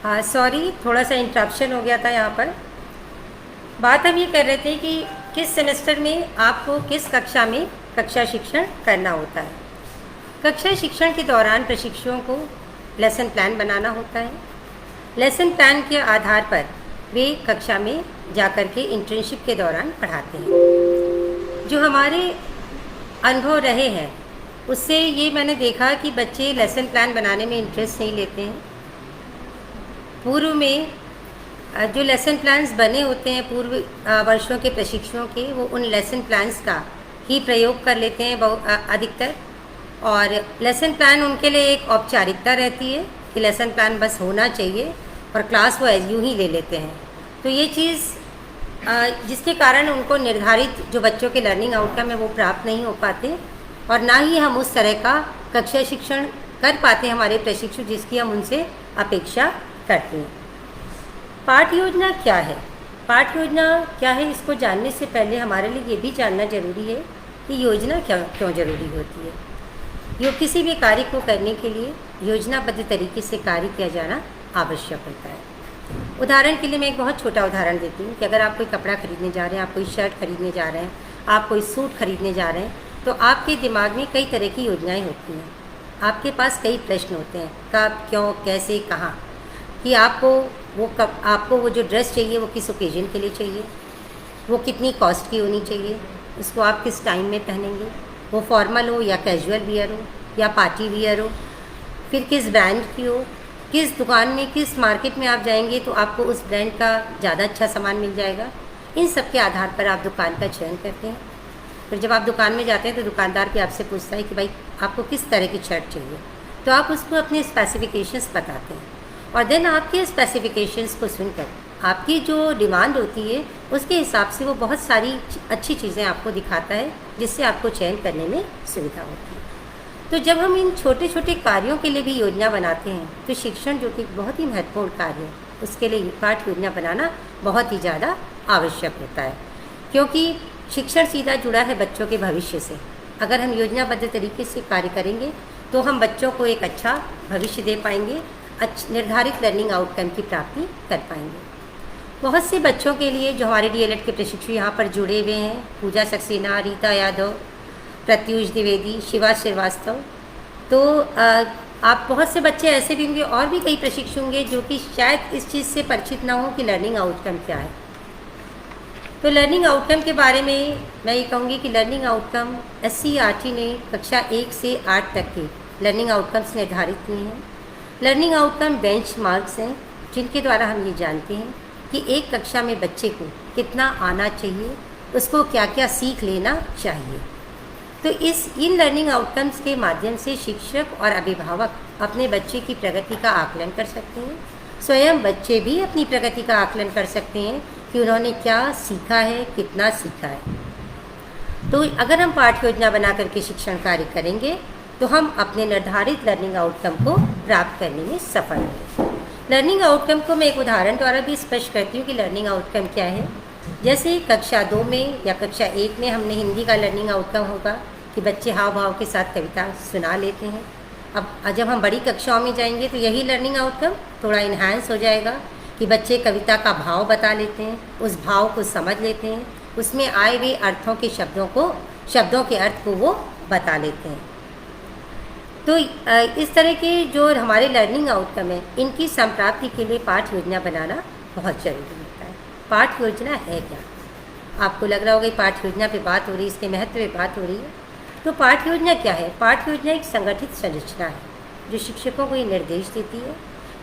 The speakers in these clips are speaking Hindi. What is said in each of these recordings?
हाँ सॉरी, थोड़ा सा इंटरप्शन हो गया था यहाँ पर। बात हम ये कर रहे थे कि किस सेमेस्टर में आपको किस कक्षा में कक्षा शिक्षण करना होता है। कक्षा शिक्षण के दौरान प्रशिक्षुओं को लेसन प्लान बनाना होता है। लेसन प्लान के आधार पर वे कक्षा में जाकर के इंटर्नशिप के दौरान पढ़ाते हैं। जो हमारे अनुभव रहे हैं उससे ये मैंने देखा कि बच्चे लेसन प्लान बनाने में इंटरेस्ट नहीं लेते हैं। पूर्व में जो लेसन प्लान्स बने होते हैं पूर्व वर्षों के प्रशिक्षुओं के, वो उन लेसन प्लान्स का ही प्रयोग कर लेते हैं अधिकतर। और लेसन प्लान उनके लिए एक औपचारिकता रहती है कि लेसन प्लान बस होना चाहिए और क्लास वो यूँ ही ले लेते हैं। तो ये चीज़ जिसके कारण उनको निर्धारित जो बच्चों के लर्निंग आउटकम है वो प्राप्त नहीं हो पाते, और ना ही हम उस तरह का कक्षा शिक्षण कर पाते हमारे प्रशिक्षु जिसकी हम उनसे अपेक्षा करते हैं। पाठ योजना क्या है? पाठ योजना क्या है, इसको जानने से पहले हमारे लिए ये भी जानना जरूरी है कि योजना क्यों जरूरी होती है। किसी भी कार्य को करने के लिए योजनाबद्ध तरीके से कार्य किया जाना आवश्यक होता है। उदाहरण के लिए मैं एक बहुत छोटा उदाहरण देती हूँ कि अगर आप कोई कपड़ा खरीदने जा रहे हैं, आप कोई शर्ट खरीदने जा रहे हैं, आप कोई सूट खरीदने जा रहे हैं, तो आपके दिमाग में कई तरह की योजनाएँ होती हैं। आपके पास कई प्रश्न होते हैं, कब, क्यों, कैसे, कहाँ, कि आपको वो जो ड्रेस चाहिए वो किस ओकेजन के लिए चाहिए, वो कितनी कॉस्ट की होनी चाहिए, उसको आप किस टाइम में पहनेंगे, वो फॉर्मल हो या कैजुअल वियर हो या पार्टी वियर हो, फिर किस ब्रांड की हो, किस दुकान में, किस मार्केट में आप जाएंगे तो आपको उस ब्रांड का ज़्यादा अच्छा सामान मिल जाएगा। इन सब के आधार पर आप दुकान का चयन करते हैं। फिर जब आप दुकान में जाते हैं तो दुकानदार भी आपसे पूछता है कि भाई आपको किस तरह की शर्ट चाहिए, तो आप उसको अपने स्पेसिफिकेशंस बताते हैं, और देन आपके स्पेसिफिकेशंस को सुनकर आपकी जो डिमांड होती है उसके हिसाब से वो बहुत सारी अच्छी चीज़ें आपको दिखाता है जिससे आपको चयन करने में सुविधा होती है। तो जब हम इन छोटे छोटे कार्यों के लिए भी योजना बनाते हैं तो शिक्षण जो कि बहुत ही महत्वपूर्ण कार्य है उसके लिए पाठ योजना बनाना बहुत ही ज़्यादा आवश्यक होता है, क्योंकि शिक्षण सीधा जुड़ा है बच्चों के भविष्य से। अगर हम योजनाबद्ध तरीके से कार्य करेंगे तो हम बच्चों को एक अच्छा भविष्य दे पाएंगे, निर्धारित लर्निंग आउटकम की प्राप्ति कर पाएंगे। बहुत से बच्चों के लिए जो हमारे डीएलएड के प्रशिक्षु यहाँ पर जुड़े हुए हैं, पूजा सक्सेना, रीता यादव, प्रत्युष द्विवेदी, शिवा श्रीवास्तव, तो आप बहुत से बच्चे ऐसे भी होंगे और भी कई प्रशिक्षु होंगे जो कि शायद इस चीज़ से परिचित ना हो कि लर्निंग आउटकम क्या है। तो लर्निंग आउटकम के बारे में मैं ये कहूँगी कि लर्निंग आउटकम SCERT ने कक्षा 1 से 8 तक के लर्निंग आउटकम्स निर्धारित किए हैं। लर्निंग आउटकम बेंचमार्क्स हैं जिनके द्वारा हम ये जानते हैं कि एक कक्षा में बच्चे को कितना आना चाहिए, उसको क्या क्या सीख लेना चाहिए। तो इन लर्निंग आउटकम्स के माध्यम से शिक्षक और अभिभावक अपने बच्चे की प्रगति का आकलन कर सकते हैं। स्वयं बच्चे भी अपनी प्रगति का आकलन कर सकते हैं कि उन्होंने क्या सीखा है, कितना सीखा है। तो अगर हम पाठ योजना बना करके शिक्षण कार्य करेंगे तो हम अपने निर्धारित लर्निंग आउटकम को प्राप्त करने में सफल होंगे। लर्निंग आउटकम को मैं एक उदाहरण द्वारा भी स्पष्ट करती हूँ कि लर्निंग आउटकम क्या है। जैसे कक्षा 2 में या कक्षा 1 में हमने हिंदी का लर्निंग आउटकम होगा कि बच्चे हाव भाव के साथ कविता सुना लेते हैं। अब जब हम बड़ी कक्षाओं में जाएंगे तो यही लर्निंग आउटकम थोड़ा इन्हांस हो जाएगा कि बच्चे कविता का भाव बता लेते हैं, उस भाव को समझ लेते हैं, उसमें आए हुए अर्थों के शब्दों के अर्थ को वो बता लेते हैं। तो इस तरह के जो हमारे लर्निंग आउटकम है इनकी संप्राप्ति के लिए पाठ योजना बनाना बहुत ज़रूरी होता है। पाठ योजना है क्या? आपको लग रहा होगा पाठ योजना पे बात हो रही है, इसके महत्व पे बात हो रही है। तो पाठ योजना क्या है? पाठ योजना एक संगठित संरचना है जो शिक्षकों को ये निर्देश देती है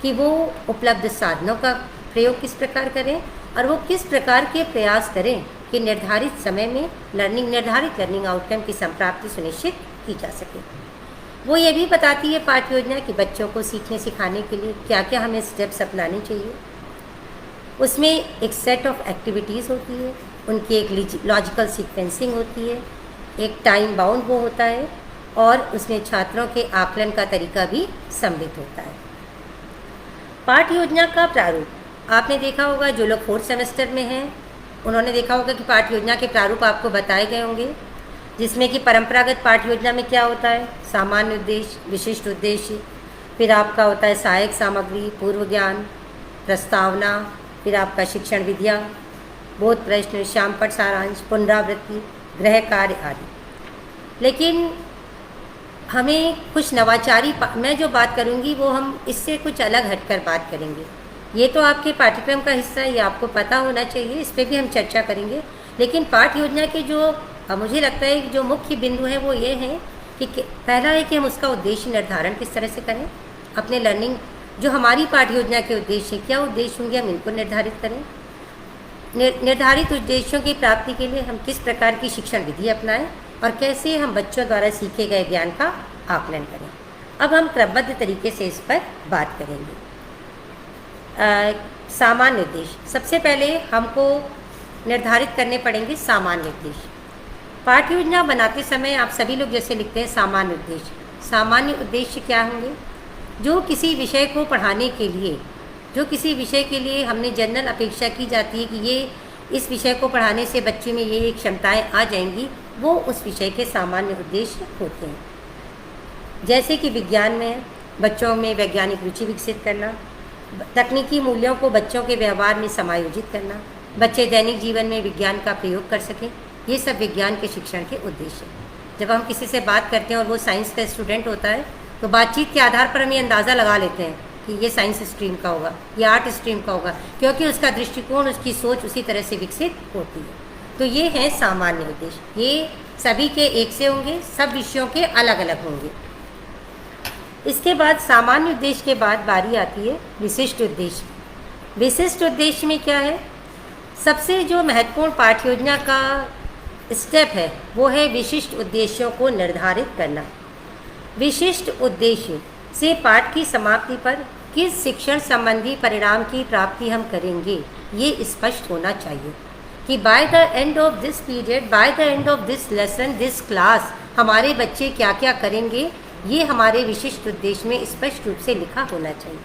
कि वो उपलब्ध साधनों का प्रयोग किस प्रकार करें और वो किस प्रकार के प्रयास करें कि निर्धारित समय में निर्धारित लर्निंग आउटकम की संप्राप्ति सुनिश्चित की जा सके। वो ये भी बताती है पाठ योजना कि बच्चों को सीखने सिखाने के लिए क्या क्या हमें स्टेप्स अपनाने चाहिए। उसमें एक सेट ऑफ एक्टिविटीज़ होती है, उनकी एक लॉजिकल सीक्वेंसिंग होती है, एक टाइम बाउंड वो होता है, और उसमें छात्रों के आकलन का तरीका भी सम्मिलित होता है। पाठ योजना का प्रारूप आपने देखा होगा, जो लोग 4th सेमेस्टर में हैं उन्होंने देखा होगा कि पाठ योजना के प्रारूप आपको बताए गए होंगे, जिसमें कि परंपरागत पाठ योजना में क्या होता है, सामान्य उद्देश्य, विशिष्ट उद्देश्य, फिर आपका होता है सहायक सामग्री, पूर्व ज्ञान, प्रस्तावना, फिर आपका शिक्षण विधियाँ, बोध प्रश्न, श्यामपट सारांश, पुनरावृत्ति, गृह कार्य आदि। लेकिन हमें कुछ नवाचारी मैं जो बात करूँगी वो हम इससे कुछ अलग हटकर बात करेंगे। ये तो आपके पाठ्यक्रम का हिस्सा है, ये आपको पता होना चाहिए, इस पर भी हम चर्चा करेंगे। लेकिन पाठ योजना के जो मुझे लगता है जो मुख्य बिंदु हैं वो ये हैं कि पहला है कि हम उसका उद्देश्य निर्धारण किस तरह से करें। अपने लर्निंग जो हमारी पाठ योजना के उद्देश्य क्या उद्देश्य होंगे हम इनको निर्धारित करें। निर्धारित उद्देश्यों की प्राप्ति के लिए हम किस प्रकार की शिक्षण विधि अपनाएं और कैसे हम बच्चों द्वारा सीखे गए ज्ञान का आकलन करें। अब हम क्रमबद्ध तरीके से इस पर बात करेंगे। सामान्य उद्देश्य, सबसे पहले हमको निर्धारित करने पड़ेंगे सामान्य उद्देश्य। पाठ योजना बनाते समय आप सभी लोग जैसे लिखते हैं सामान्य उद्देश्य। सामान्य उद्देश्य क्या होंगे? जो किसी विषय को पढ़ाने के लिए, जो किसी विषय के लिए हमने जनरल अपेक्षा की जाती है कि ये इस विषय को पढ़ाने से बच्चे में ये क्षमताएं आ जाएंगी, वो उस विषय के सामान्य उद्देश्य होते हैं। जैसे कि विज्ञान में बच्चों में वैज्ञानिक रुचि विकसित करना, तकनीकी मूल्यों को बच्चों के व्यवहार में समायोजित करना, बच्चे दैनिक जीवन में विज्ञान का प्रयोग कर सकें, ये सब विज्ञान के शिक्षण के उद्देश्य हैं। जब हम किसी से बात करते हैं और वो साइंस का स्टूडेंट होता है तो बातचीत के आधार पर हम ये अंदाज़ा लगा लेते हैं कि ये साइंस स्ट्रीम का होगा, ये आर्ट स्ट्रीम का होगा, क्योंकि उसका दृष्टिकोण, उसकी सोच उसी तरह से विकसित होती है। तो ये हैं सामान्य उद्देश्य, ये सभी के एक से होंगे, सब विषयों के अलग अलग होंगे। इसके बाद सामान्य उद्देश्य के बाद बारी आती है विशिष्ट उद्देश्य। विशिष्ट उद्देश्य में क्या है? सबसे जो महत्वपूर्ण पाठ योजना का स्टेप है वो है विशिष्ट उद्देश्यों को निर्धारित करना। विशिष्ट उद्देश्य से पाठ की समाप्ति पर किस शिक्षण संबंधी परिणाम की प्राप्ति हम करेंगे ये स्पष्ट होना चाहिए कि by the end of this period, by the end of this lesson, this class हमारे बच्चे क्या क्या करेंगे, ये हमारे विशिष्ट उद्देश्य में स्पष्ट रूप से लिखा होना चाहिए।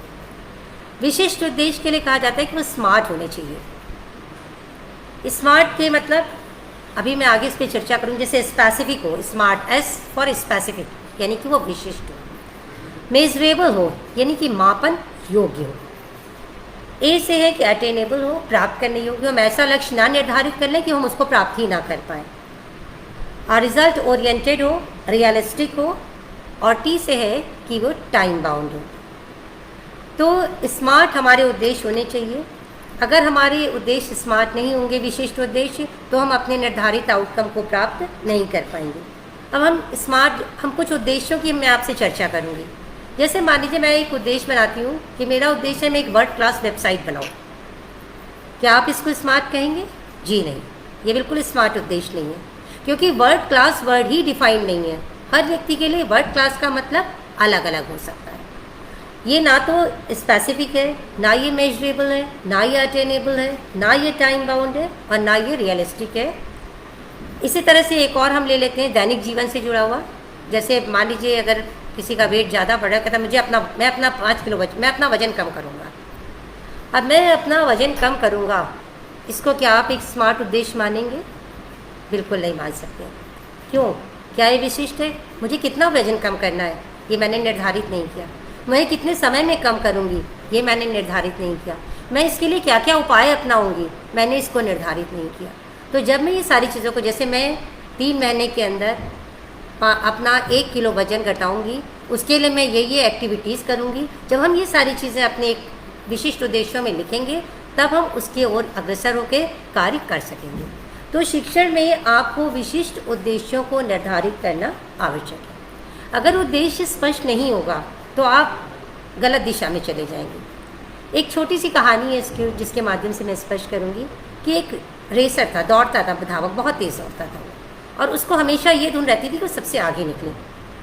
विशिष्ट उद्देश्य के लिए कहा जाता है कि वो स्मार्ट होने चाहिए। स्मार्ट के मतलब अभी मैं आगे इस पर चर्चा करूँगी। जैसे स्पेसिफिक हो, स्मार्ट, एस फॉर स्पेसिफिक, यानी कि वो विशिष्ट हो। मेजरेबल हो, यानी कि मापन योग्य हो। ए से है कि अटेनेबल हो, प्राप्त करने योग्य हो। हम ऐसा लक्ष्य ना निर्धारित कर लें कि हम उसको प्राप्त ही ना कर पाएँ। और रिजल्ट ओरिएंटेड हो, रियलिस्टिक हो। और टी से है कि वो टाइम बाउंड हो। तो स्मार्ट हमारे उद्देश्य होने चाहिए। अगर हमारे उद्देश्य स्मार्ट नहीं होंगे, विशिष्ट उद्देश्य, तो हम अपने निर्धारित आउटकम को प्राप्त नहीं कर पाएंगे। अब हम कुछ उद्देश्यों की मैं आपसे चर्चा करूंगी। जैसे मान लीजिए मैं एक उद्देश्य बनाती हूँ कि मेरा उद्देश्य है मैं एक वर्ल्ड क्लास वेबसाइट बनाऊँ। क्या आप इसको स्मार्ट कहेंगे? जी नहीं, ये बिल्कुल स्मार्ट उद्देश्य नहीं है, क्योंकि वर्ल्ड क्लास वर्ड ही डिफाइंड नहीं है। हर व्यक्ति के लिए वर्ल्ड क्लास का मतलब अलग अलग हो सकता है। ये ना तो स्पेसिफिक है, ना ये मेजरेबल है, ना ये अटेनेबल है, ना ये टाइम बाउंड है, और ना ये रियलिस्टिक है। इसी तरह से एक और हम ले लेते हैं दैनिक जीवन से जुड़ा हुआ। जैसे मान लीजिए अगर किसी का वेट ज़्यादा बढ़ा, कहता मैं अपना 5 किलो मैं अपना वज़न कम करूँगा। अब मैं अपना वज़न कम करूँगा, इसको क्या आप एक स्मार्ट उद्देश्य मानेंगे? बिल्कुल नहीं मान सकते। क्यों? क्या ये विशिष्ट है? मुझे कितना वज़न कम करना है ये मैंने निर्धारित नहीं किया। मैं कितने समय में कम करूँगी ये मैंने निर्धारित नहीं किया। मैं इसके लिए क्या क्या उपाय अपनाऊँगी मैंने इसको निर्धारित नहीं किया। तो जब मैं ये सारी चीज़ों को, जैसे मैं 3 महीने के अंदर अपना 1 किलो वज़न घटाऊँगी, उसके लिए मैं ये एक्टिविटीज़ करूँगी। जब हम ये सारी चीज़ें अपने एक विशिष्ट उद्देश्यों में लिखेंगे तब हम उसके ओर अग्रसर होकर कार्य कर सकेंगे। तो शिक्षण में आपको विशिष्ट उद्देश्यों को निर्धारित करना आवश्यक है। अगर उद्देश्य स्पष्ट नहीं होगा तो आप गलत दिशा में चले जाएंगे। एक छोटी सी कहानी है इसके जिसके माध्यम से मैं स्पष्ट करूंगी कि एक रेसर था, दौड़ता था, धावक, बहुत तेज़ दौड़ता था वो, और उसको हमेशा ये धुन रहती थी कि वो सबसे आगे निकले।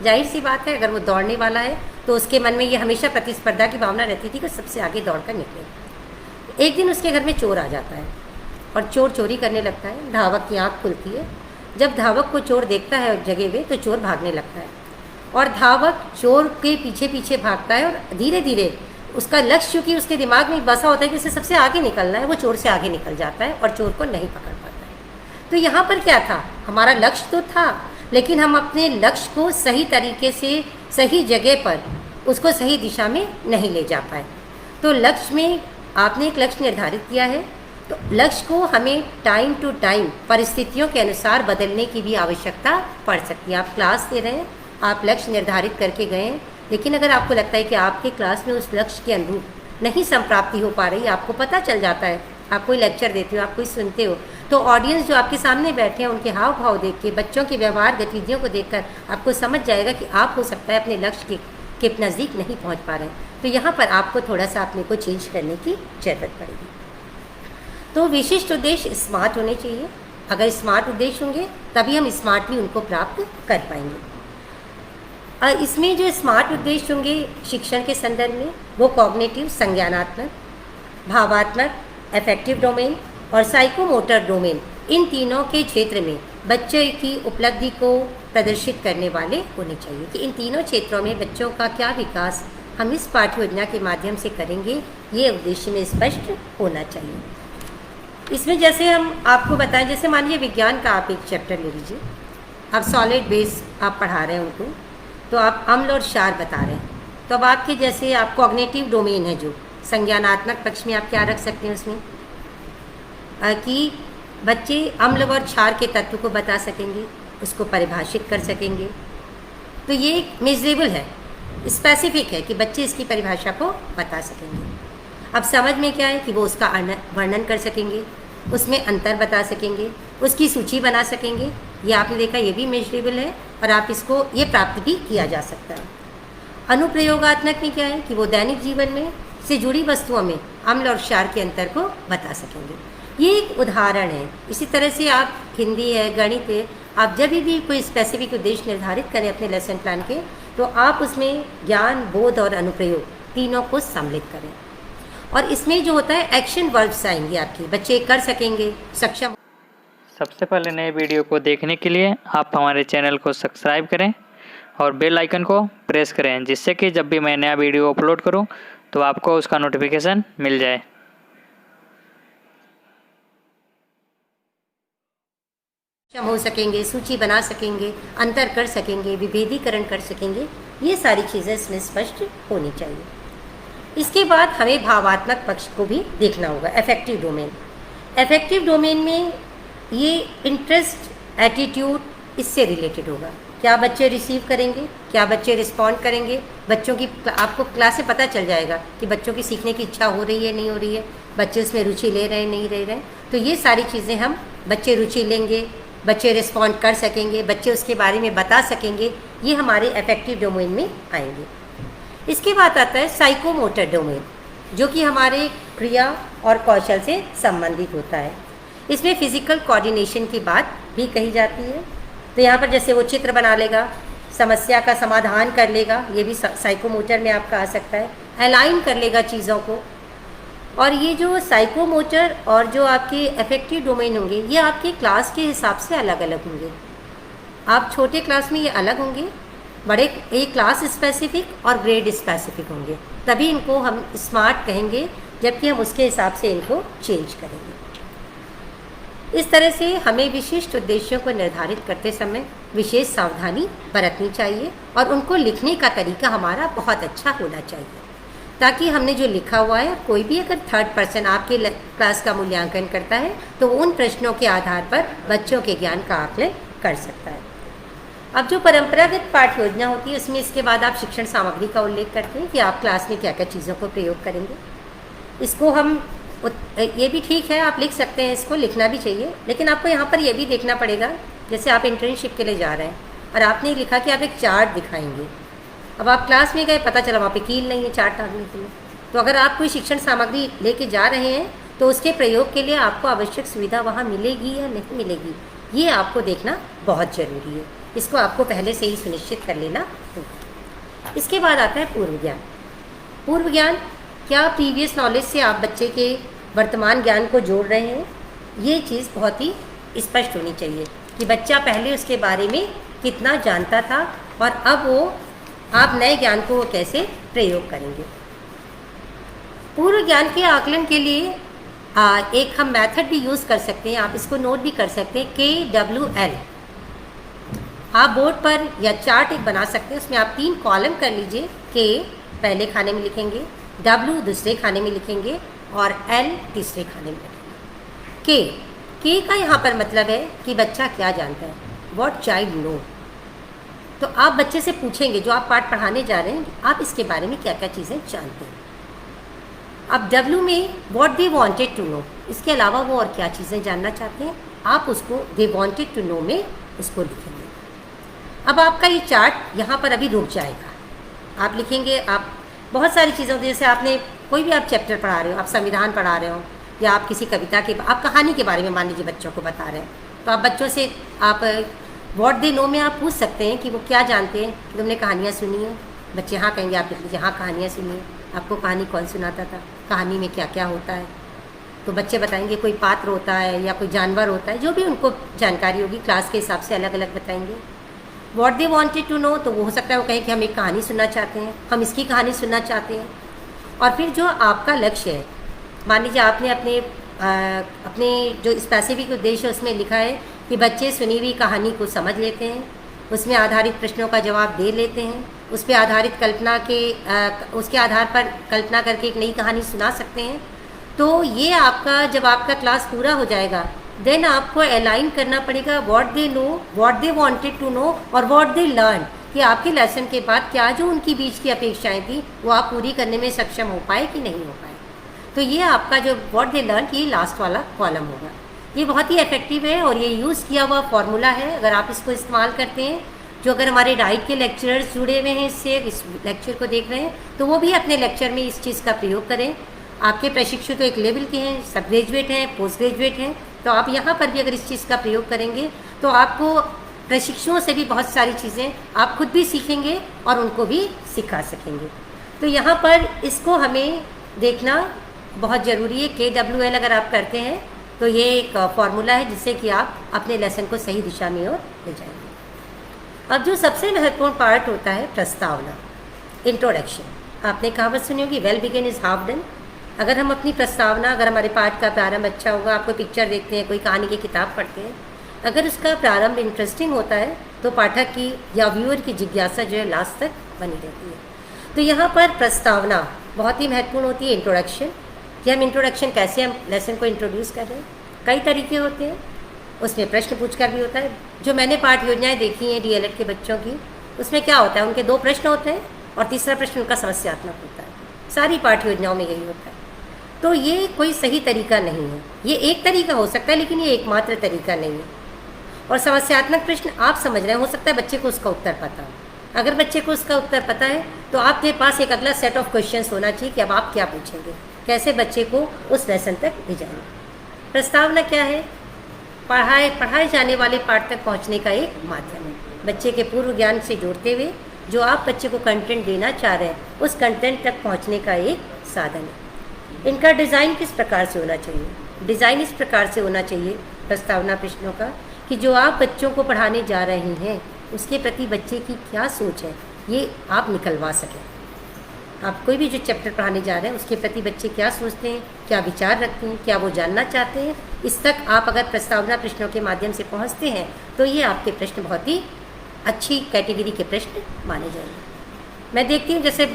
जाहिर सी बात है, अगर वो दौड़ने वाला है तो उसके मन में ये हमेशा प्रतिस्पर्धा की भावना रहती थी कि सबसे आगे दौड़ कर निकले। एक दिन उसके घर में चोर आ जाता है और चोर चोरी करने लगता है। धावक की आँख खुलती है। जब धावक को चोर देखता है जगह में तो चोर भागने लगता है, और धावक चोर के पीछे पीछे भागता है, और धीरे धीरे उसका लक्ष्य, क्योंकि उसके दिमाग में बसा होता है कि उसे सबसे आगे निकलना है, वो चोर से आगे निकल जाता है और चोर को नहीं पकड़ पाता है। तो यहाँ पर क्या था? हमारा लक्ष्य तो था, लेकिन हम अपने लक्ष्य को सही तरीके से, सही जगह पर, उसको सही दिशा में नहीं ले जा पाए। तो लक्ष्य में आपने एक लक्ष्य निर्धारित किया है तो लक्ष्य को हमें टाइम टू टाइम परिस्थितियों के अनुसार बदलने की भी आवश्यकता पड़ सकती है। आप क्लास दे रहे हैं, आप लक्ष्य निर्धारित करके गए हैं, लेकिन अगर आपको लगता है कि आपके क्लास में उस लक्ष्य के अनुरूप नहीं संप्राप्ति हो पा रही, आपको पता चल जाता है, आप कोई लेक्चर देते हो, आप कोई सुनते हो, तो ऑडियंस जो आपके सामने बैठे हैं उनके हाव भाव देख के, बच्चों के व्यवहार गतिविधियों को देखकर आपको समझ जाएगा कि आप हो सकता है अपने लक्ष्य के नज़दीक नहीं पहुंच पा रहे हैं। तो यहाँ पर आपको थोड़ा सा अपने को चेंज करने की ज़रूरत पड़ेगी। तो विशिष्ट उद्देश्य स्मार्ट होने चाहिए। अगर स्मार्ट उद्देश्य होंगे तभी हम स्मार्टली उनको प्राप्त कर पाएंगे। इसमें जो स्मार्ट उद्देश्य होंगे शिक्षण के संदर्भ में, वो कॉग्निटिव संज्ञानात्मक, भावात्मक, अफेक्टिव डोमेन और साइकोमोटर डोमेन, इन तीनों के क्षेत्र में बच्चे की उपलब्धि को प्रदर्शित करने वाले होने चाहिए कि इन तीनों क्षेत्रों में बच्चों का क्या विकास हम इस पाठ्य योजना के माध्यम से करेंगे, ये उद्देश्य में स्पष्ट होना चाहिए। इसमें जैसे हम आपको बताएं, जैसे मान लीजिए विज्ञान का आप एक चैप्टर ले लीजिए, आप सॉलिड बेस आप पढ़ा रहे हैं उनको, तो आप अम्ल और क्षार बता रहे हैं, तो अब आपके जैसे आप कॉग्निटिव डोमेन है जो संज्ञानात्मक पक्ष में आप क्या रख सकते हैं उसमें कि बच्चे अम्ल और क्षार के तत्व को बता सकेंगे, उसको परिभाषित कर सकेंगे। तो ये मेजरेबल है, स्पेसिफिक है कि बच्चे इसकी परिभाषा को बता सकेंगे। अब समझ में क्या है कि वो उसका वर्णन कर सकेंगे, उसमें अंतर बता सकेंगे, उसकी सूची बना सकेंगे। ये आपने देखा, ये भी मेजरेबल है और आप इसको ये प्राप्त भी किया जा सकता है। अनुप्रयोगात्मक में क्या है कि वो दैनिक जीवन में से जुड़ी वस्तुओं में अम्ल और क्षार के अंतर को बता सकेंगे। ये एक उदाहरण है। इसी तरह से आप हिंदी है, गणित है, आप जब भी कोई स्पेसिफिक उद्देश्य निर्धारित करें अपने लेसन प्लान के, तो आप उसमें ज्ञान, बोध और अनुप्रयोग तीनों को सम्मिलित करें। और इसमें जो होता है एक्शन वर्ब्स आएंगे, आपके बच्चे कर सकेंगे, सक्षम। सबसे पहले नए वीडियो को देखने के लिए आप हमारे चैनल को सब्सक्राइब करें और बेल आइकन को प्रेस करें, जिससे कि जब भी मैं नया वीडियो अपलोड करूं तो आपको उसका नोटिफिकेशन मिल जाए। हो सकेंगे, सूची बना सकेंगे, अंतर कर सकेंगे, विभेदीकरण कर सकेंगे, ये सारी चीज़ें इसमें स्पष्ट होनी चाहिए। इसके बाद हमें भावात्मक पक्ष को भी देखना होगा, अफेक्टिव डोमेन। अफेक्टिव डोमेन में ये इंटरेस्ट, एटीट्यूड, इससे रिलेटेड होगा। क्या बच्चे रिसीव करेंगे, क्या बच्चे रिस्पॉन्ड करेंगे, बच्चों की आपको क्लास से पता चल जाएगा कि बच्चों की सीखने की इच्छा हो रही है, नहीं हो रही है, बच्चे उसमें रुचि ले रहे हैं, नहीं ले रहे हैं। तो ये सारी चीज़ें हम, बच्चे रुचि लेंगे, बच्चे रिस्पॉन्ड कर सकेंगे, बच्चे उसके बारे में बता सकेंगे, ये हमारे अफेक्टिव डोमेन में आएंगे। इसके बाद आता है साइकोमोटर डोमेन, जो कि हमारे क्रिया और कौशल से संबंधित होता है। इसमें फिजिकल कोऑर्डिनेशन की बात भी कही जाती है। तो यहाँ पर जैसे वो चित्र बना लेगा, समस्या का समाधान कर लेगा, ये भी साइकोमोटर में आपका आ सकता है। अलाइन कर लेगा चीज़ों को। और ये जो साइकोमोटर और जो आपके अफेक्टिव डोमेन होंगे, ये आपके क्लास के हिसाब से अलग अलग होंगे। आप छोटे क्लास में ये अलग होंगे, बड़े एक क्लास स्पेसिफिक और ग्रेड स्पेसिफिक होंगे, तभी इनको हम स्मार्ट कहेंगे, जबकि हम उसके हिसाब से इनको चेंज करेंगे। इस तरह से हमें विशिष्ट उद्देश्यों को निर्धारित करते समय विशेष सावधानी बरतनी चाहिए और उनको लिखने का तरीका हमारा बहुत अच्छा होना चाहिए, ताकि हमने जो लिखा हुआ है, कोई भी अगर थर्ड पर्सन आपके क्लास का मूल्यांकन करता है तो उन प्रश्नों के आधार पर बच्चों के ज्ञान का आकलन कर सकता है। अब जो परंपरागत पाठ्य योजना होती है, उसमें इसके बाद आप शिक्षण सामग्री का उल्लेख करते हैं कि आप क्लास में क्या क्या चीज़ों को प्रयोग करेंगे। इसको हम, ये भी ठीक है, आप लिख सकते हैं, इसको लिखना भी चाहिए, लेकिन आपको यहाँ पर यह भी देखना पड़ेगा, जैसे आप इंटर्नशिप के लिए जा रहे हैं और आपने लिखा कि आप एक चार्ट दिखाएंगे। अब आप क्लास में गए, पता चला वहाँ पे कील नहीं है चार्ट टांगने के लिए। तो अगर आप कोई शिक्षण सामग्री लेके जा रहे हैं तो उसके प्रयोग के लिए आपको आवश्यक सुविधा वहाँ मिलेगी या नहीं मिलेगी, ये आपको देखना बहुत ज़रूरी है। इसको आपको पहले से ही सुनिश्चित कर लेना होगा। इसके बाद आता है पूर्व ज्ञान। पूर्व ज्ञान, क्या प्रीवियस नॉलेज से आप बच्चे के वर्तमान ज्ञान को जोड़ रहे हैं, ये चीज़ बहुत ही स्पष्ट होनी चाहिए कि बच्चा पहले उसके बारे में कितना जानता था और अब वो आप नए ज्ञान को कैसे प्रयोग करेंगे। पूर्व ज्ञान के आकलन के लिए एक हम मेथड भी यूज़ कर सकते हैं, आप इसको नोट भी कर सकते हैं, KWL। आप बोर्ड पर या चार्ट एक बना सकते हैं, उसमें आप 3 कॉलम कर लीजिए। K पहले खाने में लिखेंगे, W दूसरे खाने में लिखेंगे और L तीसरे खाने में रखेंगे। के का यहाँ पर मतलब है कि बच्चा क्या जानता है, व्हाट चाइल्ड नो। तो आप बच्चे से पूछेंगे, जो आप पाठ पढ़ाने जा रहे हैं, आप इसके बारे में क्या क्या चीज़ें जानते हैं। अब W में what they wanted to know, इसके अलावा वो और क्या चीज़ें जानना चाहते हैं, आप उसको दे वांटेड टू नो में उसको लिखेंगे। अब आपका ये चार्ट यहाँ पर अभी रुक जाएगा। आप लिखेंगे, आप बहुत सारी चीज़ें होती है, जैसे आपने कोई भी आप चैप्टर पढ़ा रहे हो, आप संविधान पढ़ा रहे हो, या आप किसी कविता के, आप कहानी के बारे में मान लीजिए बच्चों को बता रहे हैं, तो आप बच्चों से आप व्हाट दे नो में आप पूछ सकते हैं कि वो क्या जानते हैं। कि तुमने कहानियाँ सुनी है, बच्चे हाँ कहेंगे, आप लिख लीजिए हाँ कहानियाँ सुनी है। आपको कहानी कौन सुनाता था, कहानी में क्या क्या होता है, तो बच्चे बताएंगे कोई पात्र होता है या कोई जानवर होता है, जो भी उनको जानकारी होगी क्लास के हिसाब से अलग अलग बताएंगे। What they wanted to know, तो वो हो सकता है वो कहें कि हम एक कहानी सुनना चाहते हैं, हम इसकी कहानी सुनना चाहते हैं। और फिर जो आपका लक्ष्य है, मान लीजिए आपने अपने जो स्पेसिफिक उद्देश्य उसमें लिखा है कि बच्चे सुनी हुई कहानी को समझ लेते हैं, उसमें आधारित प्रश्नों का जवाब दे लेते हैं, उस पर आधारित उसके आधार पर कल्पना करके एक नई कहानी सुना सकते हैं। तो ये आपका, जब आपका क्लास पूरा हो जाएगा, देन आपको अलाइन करना पड़ेगा what they know, what they wanted to know और व्हाट दे लर्न, कि आपके लेसन के बाद क्या जो उनकी बीच की अपेक्षाएं थी वो आप पूरी करने में सक्षम हो पाए कि नहीं हो पाए। तो ये आपका जो व्हाट दे लर्न, ये लास्ट वाला कॉलम होगा। ये बहुत ही इफेक्टिव है और ये यूज़ किया हुआ फॉर्मूला है। अगर आप इसको इस्तेमाल करते हैं, जो अगर हमारे डाइट के लेक्चरर्स जुड़े हुए हैं इससे, इस लेक्चर को देख रहे हैं, तो वो भी अपने लेक्चर में इस चीज़ का प्रयोग करें। आपके प्रशिक्षु तो एक लेवल के हैं, सब ग्रेजुएट हैं, पोस्ट ग्रेजुएट हैं, तो आप यहाँ पर भी अगर इस चीज़ का प्रयोग करेंगे तो आपको प्रशिक्षुओं से भी बहुत सारी चीज़ें आप खुद भी सीखेंगे और उनको भी सिखा सकेंगे। तो यहाँ पर इसको हमें देखना बहुत ज़रूरी है। KWL अगर आप करते हैं तो ये एक फॉर्मूला है जिससे कि आप अपने लेसन को सही दिशा में और ले जाएंगे। अब जो सबसे महत्वपूर्ण पार्ट होता है प्रस्तावना, इंट्रोडक्शन। आपने कहावत सुनी होगी, well begin is half done. अगर हम अपनी प्रस्तावना, अगर हमारे पाठ का प्रारंभ अच्छा होगा, आप कोई पिक्चर देखते हैं, कोई कहानी की किताब पढ़ते हैं, अगर उसका प्रारंभ इंटरेस्टिंग होता है तो पाठक की या व्यूअर की जिज्ञासा जो है लास्ट तक बनी रहती है। तो यहाँ पर प्रस्तावना बहुत ही महत्वपूर्ण होती है, इंट्रोडक्शन, कि हम इंट्रोडक्शन कैसे हम लेसन को इंट्रोड्यूस कर रहे हैं। कई तरीके होते हैं, उसमें प्रश्न पूछकर भी होता है। जो मैंने पाठ योजनाएँ देखी हैं DLED के बच्चों की, उसमें क्या होता है, उनके 2 प्रश्न होते हैं और तीसरा प्रश्न उनका समस्यात्मक होता है। सारी पाठ योजनाओं में यही होता है। तो ये कोई सही तरीका नहीं है, ये एक तरीका हो सकता है लेकिन ये एकमात्र तरीका नहीं है। और समस्यात्मक प्रश्न आप समझ रहे हैं, हो सकता है बच्चे को उसका उत्तर पता हो। अगर बच्चे को उसका उत्तर पता है तो आपके पास एक अगला सेट ऑफ क्वेश्चंस होना चाहिए कि अब आप क्या पूछेंगे, कैसे बच्चे को उस लेसन तक ले जाएंगे। प्रस्तावना क्या है, पढ़ाए जाने वाले पाठ तक पहुँचने का एक माध्यम है, बच्चे के पूर्व ज्ञान से जोड़ते हुए जो आप बच्चे को कंटेंट देना चाह रहे हैं उस कंटेंट तक पहुँचने का एक साधन है। इनका डिज़ाइन किस प्रकार से होना चाहिए, डिज़ाइन इस प्रकार से होना चाहिए प्रस्तावना प्रश्नों का कि जो आप बच्चों को पढ़ाने जा रहे हैं उसके प्रति बच्चे की क्या सोच है ये आप निकलवा सकें। आप कोई भी जो चैप्टर पढ़ाने जा रहे हैं उसके प्रति बच्चे क्या सोचते हैं, क्या विचार रखते हैं, क्या वो जानना चाहते हैं, इस तक आप अगर प्रस्तावना प्रश्नों के माध्यम से पहुंचते हैं तो ये आपके प्रश्न बहुत ही अच्छी कैटेगरी के प्रश्न माने जाएंगे। मैं देखती हूँ जैसे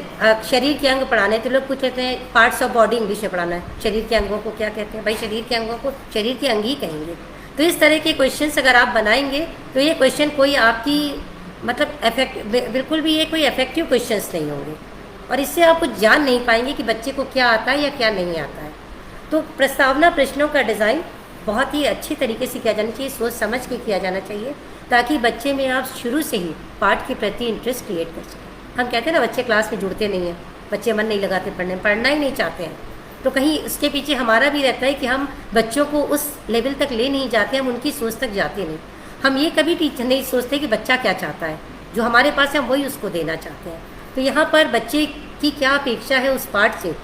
शरीर के अंग पढ़ाने तो लोग कुछ कहते हैं पार्ट्स ऑफ बॉडी इंग्लिश में पढ़ाना है, शरीर के अंगों को क्या कहते हैं, भाई शरीर के अंगों को शरीर के अंग ही कहेंगे। तो इस तरह के क्वेश्चंस अगर आप बनाएंगे तो ये क्वेश्चन कोई आपकी बिल्कुल भी ये कोई इफेक्टिव क्वेश्चंस नहीं होंगे और इससे आप कुछ जान नहीं पाएंगे कि बच्चे को क्या आता है या क्या नहीं आता है। तो प्रस्तावना प्रश्नों का डिज़ाइन बहुत ही अच्छी तरीके से किया जाना चाहिए, सोच समझ के किया जाना चाहिए ताकि बच्चे में आप शुरू से ही पाठ के प्रति इंटरेस्ट क्रिएट कर सकें। हम कहते हैं ना बच्चे क्लास में जुड़ते नहीं हैं, बच्चे मन नहीं लगाते पढ़ना ही नहीं चाहते हैं, तो कहीं उसके पीछे हमारा भी रहता है कि हम बच्चों को उस लेवल तक ले नहीं जाते, हम उनकी सोच तक जाते नहीं। हम ये कभी टीचर नहीं सोचते कि बच्चा क्या चाहता है, जो हमारे पास है हम वही उसको देना चाहते हैं। तो यहाँ पर बच्चे की क्या अपेक्षा है उस पाठ से,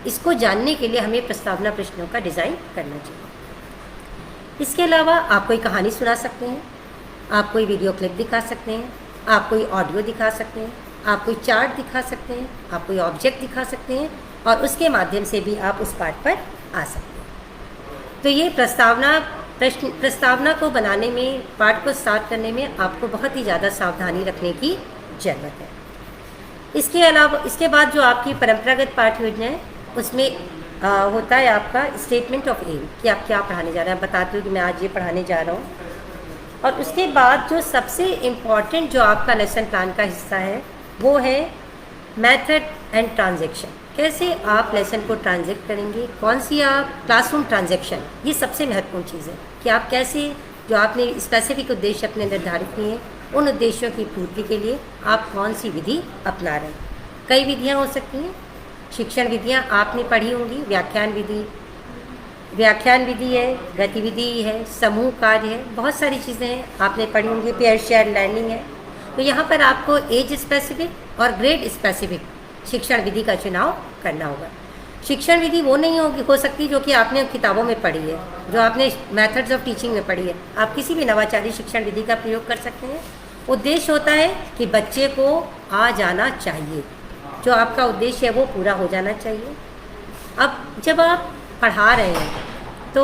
इसको जानने के लिए हमें प्रस्तावना प्रश्नों का डिज़ाइन करना चाहिए। इसके अलावा आप कोई कहानी सुना सकते हैं, आप कोई वीडियो क्लिप दिखा सकते हैं, आप कोई ऑडियो दिखा सकते हैं, आप कोई चार्ट दिखा सकते हैं, आप कोई ऑब्जेक्ट दिखा सकते हैं और उसके माध्यम से भी आप उस पाठ पर आ सकते हैं। तो ये प्रस्तावना को बनाने में, पाठ को स्टार्ट करने में आपको बहुत ही ज़्यादा सावधानी रखने की ज़रूरत है। इसके अलावा इसके बाद जो आपकी परंपरागत पाठ योजना है उसमें होता है आपका स्टेटमेंट ऑफ एम कि आप क्या पढ़ाने जा रहे हैं। आप बताते हो कि मैं आज ये पढ़ाने जा रहा हूँ। और उसके बाद जो सबसे इम्पॉर्टेंट जो आपका लेसन प्लान का हिस्सा है वो है मेथड एंड ट्रांजैक्शन। कैसे आप लेसन को ट्रांजेक्ट करेंगे, कौन सी आप क्लासरूम ट्रांजैक्शन, ये सबसे महत्वपूर्ण चीज़ है कि आप कैसे जो आपने स्पेसिफिक उद्देश्य अपने निर्धारित किए हैं उन उद्देश्यों की पूर्ति के लिए आप कौन सी विधि अपना रहे हैं। कई विधियाँ हो सकती हैं। शिक्षण विधियाँ आपने पढ़ी होंगी। व्याख्यान विधि है, गतिविधि है, समूह कार्य है, बहुत सारी चीज़ें हैं आपने पढ़ी होंगी। पेयर शेयर लर्निंग है। तो यहाँ पर आपको एज स्पेसिफिक और ग्रेड स्पेसिफिक शिक्षण विधि का चुनाव करना होगा। शिक्षण विधि वो नहीं हो सकती जो कि आपने किताबों में पढ़ी है, जो आपने मेथड्स ऑफ टीचिंग में पढ़ी है। आप किसी भी नवाचारी शिक्षण विधि का प्रयोग कर सकते हैं। उद्देश्य होता है कि बच्चे को आ जाना चाहिए, जो आपका उद्देश्य है वो पूरा हो जाना चाहिए। अब जब आप पढ़ा रहे हैं तो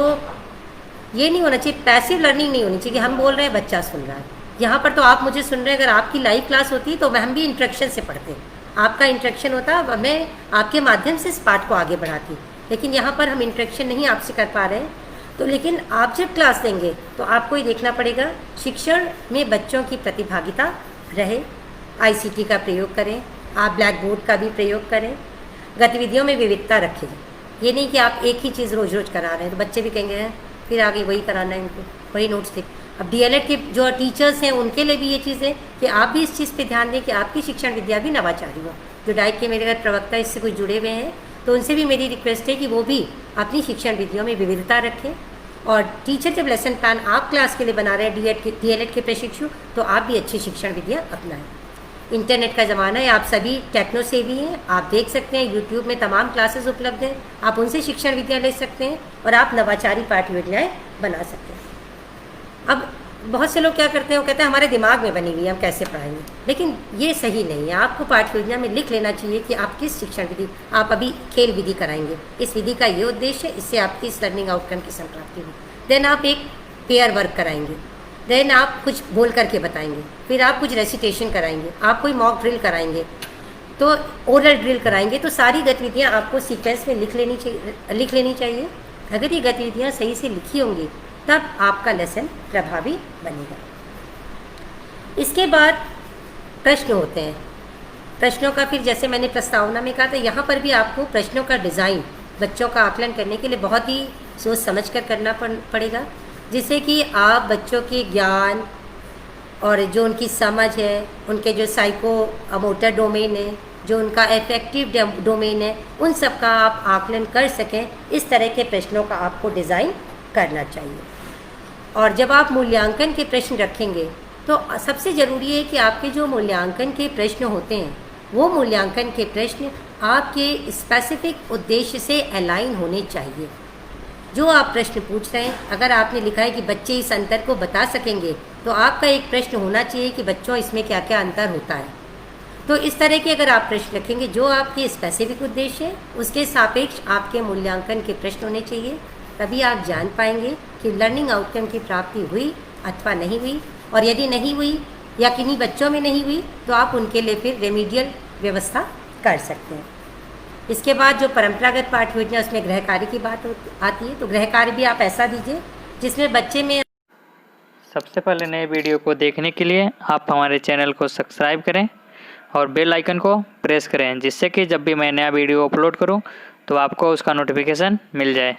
ये नहीं होना चाहिए, पैसिव लर्निंग नहीं होनी चाहिए कि हम बोल रहे हैं बच्चा सुन रहा है। यहाँ पर तो आप मुझे सुन रहे हैं। अगर आपकी लाइव क्लास होती तो हम भी इंटरेक्शन से पढ़ते हैं, आपका इंटरेक्शन होता, मैं आपके माध्यम से इस पाठ को आगे बढ़ाती। लेकिन यहाँ पर हम इंटरेक्शन नहीं आपसे कर पा रहे हैं। तो लेकिन आप जब क्लास देंगे तो आपको ये देखना पड़ेगा शिक्षण में बच्चों की प्रतिभागिता रहे। ICT का प्रयोग करें, आप ब्लैक बोर्ड का भी प्रयोग करें, गतिविधियों में विविधता रखें। ये नहीं कि आप एक ही चीज़ रोज़ रोज़ करा रहे हैं तो बच्चे भी कहेंगे फिर आगे वही कराना है उनको, वही नोट्स लिख। अब DLED के जो टीचर्स हैं उनके लिए भी ये चीज़ है कि आप भी इस चीज़ पे ध्यान दें कि आपकी शिक्षण विद्या भी नवाचारी हो। जो डाइट के मेरे घर प्रवक्ता इससे कुछ जुड़े हुए हैं तो उनसे भी मेरी रिक्वेस्ट है कि वो भी अपनी शिक्षण विधियों में विविधता रखें। और टीचर जब लेसन प्लान आप क्लास के लिए बना रहे हैं DLED के प्रशिक्षु, तो आप भी अच्छी शिक्षण विधियाँ अपनाएं। इंटरनेट का ज़माना है, आप सभी टेक्नो सेवी हैं। आप देख सकते हैं यूट्यूब में तमाम क्लासेस उपलब्ध हैं, आप उनसे शिक्षण विद्या ले सकते हैं और आप नवाचारी पाठ्य योजनाएँ बना सकते हैं। अब बहुत से लोग क्या करते हैं, वो कहते हैं हमारे दिमाग में बनी हुई है, हम कैसे पढ़ाएंगे। लेकिन ये सही नहीं है। आपको पाठ्य योजना में लिख लेना चाहिए कि आप किस शिक्षण विधि, आप अभी खेल विधि कराएंगे, इस विधि का ये उद्देश्य है, इससे आपकी इस लर्निंग आउटकम की संप्राप्ति हुई। देन आप एक पेयर वर्क कराएंगे, देन आप कुछ बोल करके बताएंगे, फिर आप कुछ रेसिटेशन कराएंगे, आप कोई मॉक ड्रिल कराएंगे, तो ओरल ड्रिल कराएंगे। तो सारी गतिविधियाँ आपको सीक्वेंस में लिख लेनी चाहिए। अगर ये गतिविधियाँ सही से लिखी होंगी तब आपका लेसन प्रभावी बनेगा। इसके बाद प्रश्न होते हैं। प्रश्नों का फिर जैसे मैंने प्रस्तावना में कहा था, यहाँ पर भी आपको प्रश्नों का डिज़ाइन बच्चों का आकलन करने के लिए बहुत ही सोच समझ कर करना पड़ेगा, जिससे कि आप बच्चों के ज्ञान और जो उनकी समझ है, उनके जो साइको मोटर डोमेन है, जो उनका एफेक्टिव डोमेन है, उन सब का आप आकलन कर सकें। इस तरह के प्रश्नों का आपको डिज़ाइन करना चाहिए। और जब आप मूल्यांकन के प्रश्न रखेंगे तो सबसे ज़रूरी है कि आपके जो मूल्यांकन के प्रश्न होते हैं वो मूल्यांकन के प्रश्न आपके स्पेसिफिक उद्देश्य से अलाइन होने चाहिए। जो आप प्रश्न पूछ रहे हैं, अगर आपने लिखा है कि बच्चे इस अंतर को बता सकेंगे, तो आपका एक प्रश्न होना चाहिए कि बच्चों इसमें क्या क्या अंतर होता है। तो इस तरह के अगर आप प्रश्न रखेंगे, जो आपके स्पेसिफिक उद्देश्य है उसके सापेक्ष आपके मूल्यांकन के प्रश्न होने चाहिए। तभी आप जान पाएंगे कि लर्निंग आउटकम की प्राप्ति हुई अथवा नहीं हुई, और यदि नहीं हुई या किन्हीं बच्चों में नहीं हुई तो आप उनके लिए फिर रेमीडियल व्यवस्था कर सकते हैं। इसके बाद जो परंपरागत पाठ्य योजना, उसमें गृह कार्य की बात आती है। तो गृह कार्य भी आप ऐसा दीजिए जिसमें बच्चे में सबसे पहले नए वीडियो को देखने के लिए आप हमारे चैनल को सब्सक्राइब करें और बेल आइकन को प्रेस करें, जिससे कि जब भी मैं नया वीडियो अपलोड करूं तो आपको उसका नोटिफिकेशन मिल जाए।